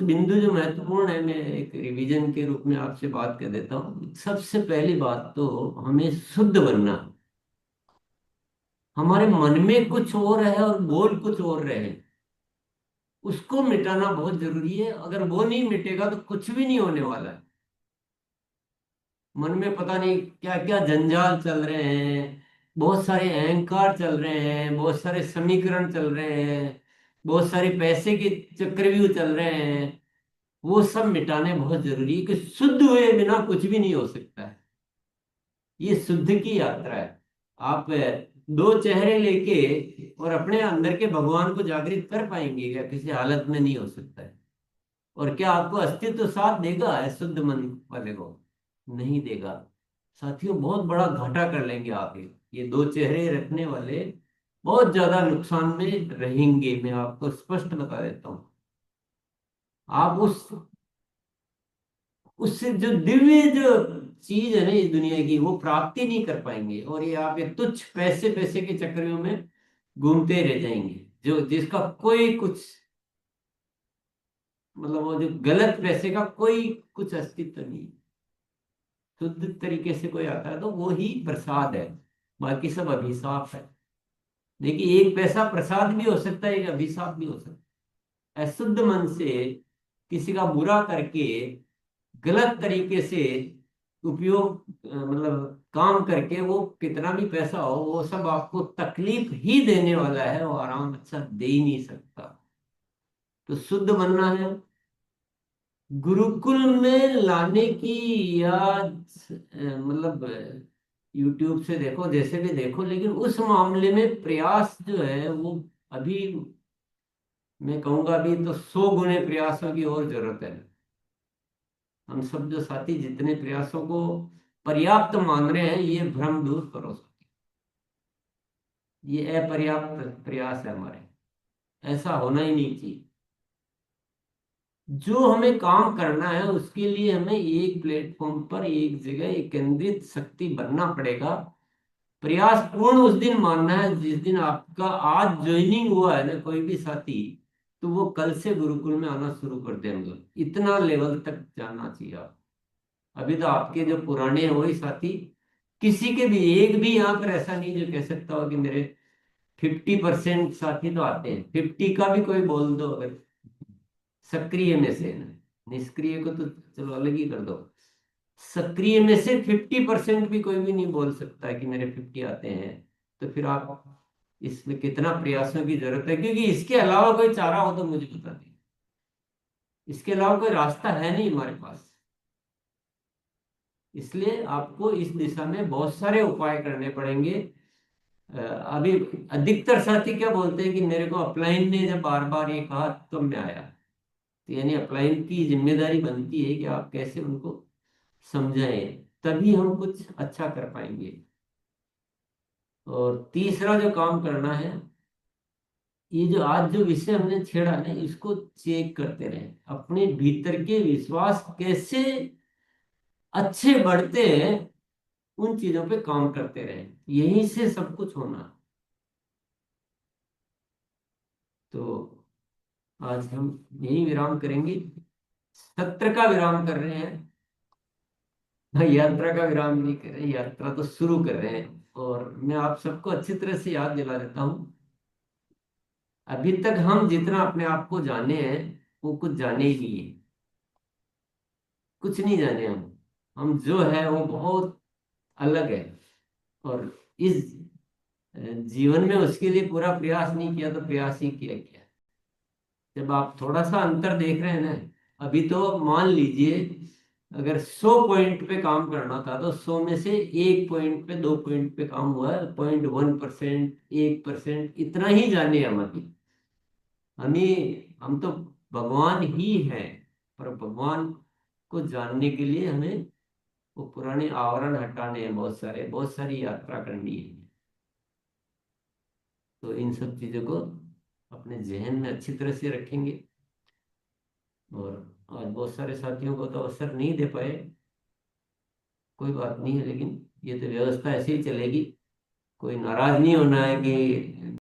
बिंदु जो महत्वपूर्ण है, मैं एक रिवीजन के रूप में आपसे बात कर देता हूँ। सबसे पहली बात तो हमें शुद्ध बनना। हमारे मन में कुछ और है और बोल कुछ और रहे हैं, उसको मिटाना बहुत जरूरी है। अगर वो नहीं मिटेगा तो कुछ भी नहीं होने वाला है। मन में पता नहीं क्या क्या जंजाल चल रहे हैं, बहुत सारे अहंकार चल रहे हैं, बहुत सारे समीकरण चल रहे हैं, बहुत सारे पैसे के चक्रव्यूह चल रहे हैं। वो सब मिटाने बहुत जरूरी है, कि शुद्ध हुए बिना कुछ भी नहीं हो सकता है। ये शुद्ध की यात्रा है। आप दो चेहरे लेके और अपने अंदर के भगवान को जागृत कर पाएंगे क्या? किसी हालत में नहीं हो सकता है। और क्या आपको अस्तित्व साथ देगा है शुद्ध मन वाले को? नहीं देगा। साथियों, बहुत बड़ा घाटा कर लेंगे आगे। ये दो चेहरे रखने वाले बहुत ज्यादा नुकसान में रहेंगे, मैं आपको स्पष्ट बता देता हूँ। आप उससे जो दिव्य जो चीज है ना इस दुनिया की, वो प्राप्ति नहीं कर पाएंगे। और ये आप एक तुच्छ पैसे पैसे के चक्करों में घूमते रह जाएंगे, जो जिसका कोई कुछ मतलब, वो जो गलत पैसे का कोई कुछ अस्तित्व नहीं। शुद्ध तरीके से कोई आता है तो वो ही प्रसाद है, बाकी सब अभिशाप है। देखिए, एक पैसा प्रसाद भी हो सकता है, एक अभिशाप भी हो सकता है। अशुद्ध मन से किसी का बुरा करके, गलत तरीके से उपयोग मतलब काम करके, वो कितना भी पैसा हो वो सब आपको तकलीफ ही देने वाला है, वो आराम अच्छा दे ही नहीं सकता। तो शुद्ध बनना है, गुरुकुल में लाने की, या मतलब यूट्यूब से देखो, जैसे भी देखो, लेकिन उस मामले में प्रयास जो है वो अभी, मैं कहूंगा अभी तो 100 गुने प्रयासों की और जरूरत है। हम सब जो साथी जितने प्रयासों को पर्याप्त मान रहे हैं, ये भ्रम दूर करो। ये अपर्याप्त प्रयास है हमारे, ऐसा होना ही नहीं चाहिए। जो हमें काम करना है उसके लिए हमें एक प्लेटफॉर्म पर, एक जगह एक केंद्रित शक्ति बनना पड़ेगा। प्रयास पूर्ण उस दिन मानना है जिस दिन आपका आज ज्वाइनिंग हुआ है ना कोई भी साथी, तो वो कल से गुरुकुल में आना शुरू कर दे। मतलब इतना लेवल तक जाना चाहिए आप। अभी तो आपके जो पुराने हैं वही साथी, किसी के भी एक भी यहाँ पर ऐसा नहीं जो कह सकता हो कि मेरे 50% साथी तो आते हैं। 50 का भी कोई बोल दो अगर, सक्रिय में से ना, निष्क्रिय को तो चलो अलग ही कर दो। सक्रिय में से 50% भी कोई भी नहीं बोल सकता कि मेरे 50 आते हैं। तो फिर आप इसमें कितना प्रयासों की जरूरत है, क्योंकि इसके अलावा कोई चारा हो तो मुझे बता दें। इसके अलावा कोई रास्ता है नहीं हमारे पास। इसलिए आपको इस दिशा में बहुत सारे उपाय करने पड़ेंगे। अभी अधिकतर साथी क्या बोलते हैं कि मेरे को अपलाइन ने जब बार बार ये कहा तो मैं आया। तो यानी अपलाइन की जिम्मेदारी बनती है कि आप कैसे उनको समझाएं, तभी हम कुछ अच्छा कर पाएंगे। और तीसरा जो काम करना है, ये जो आज जो विषय हमने छेड़ा ना, इसको चेक करते रहे। अपने भीतर के विश्वास कैसे अच्छे बढ़ते हैं, उन चीजों पे काम करते रहे। यहीं से सब कुछ होना। तो आज हम यही विराम करेंगे, सत्र का विराम कर रहे हैं। यात्रा का विराम नहीं कर रहे, यात्रा तो शुरू कर रहे हैं। और मैं आप सबको अच्छी तरह से याद दिला देता हूँ, अभी तक हम जितना अपने आप को जाने हैं वो कुछ जाने ही नहीं है। कुछ नहीं जाने हम जो है वो बहुत अलग है। और इस जीवन में उसके लिए पूरा प्रयास नहीं किया तो प्रयास ही किया किया। जब आप थोड़ा सा अंतर देख रहे हैं ना, अभी तो मान लीजिए अगर 100 पॉइंट पे काम करना था तो 100 में से 1 पॉइंट पे, 2 पॉइंट पे काम हुआ है। 0.1%, 1% इतना ही जाने हम अभी। हम तो भगवान ही हैं, पर भगवान को जानने के लिए हमें वो पुराने आवरण हटाने हैं, बहुत सारे, बहुत सारी यात्रा करनी है। तो इन सब चीजों को अपने जहन में अच्छी तरह से रखेंगे। और आज बहुत सारे साथियों को तो अवसर नहीं दे पाए, कोई बात नहीं है, लेकिन ये तो व्यवस्था ऐसे ही चलेगी। कोई नाराज नहीं होना है कि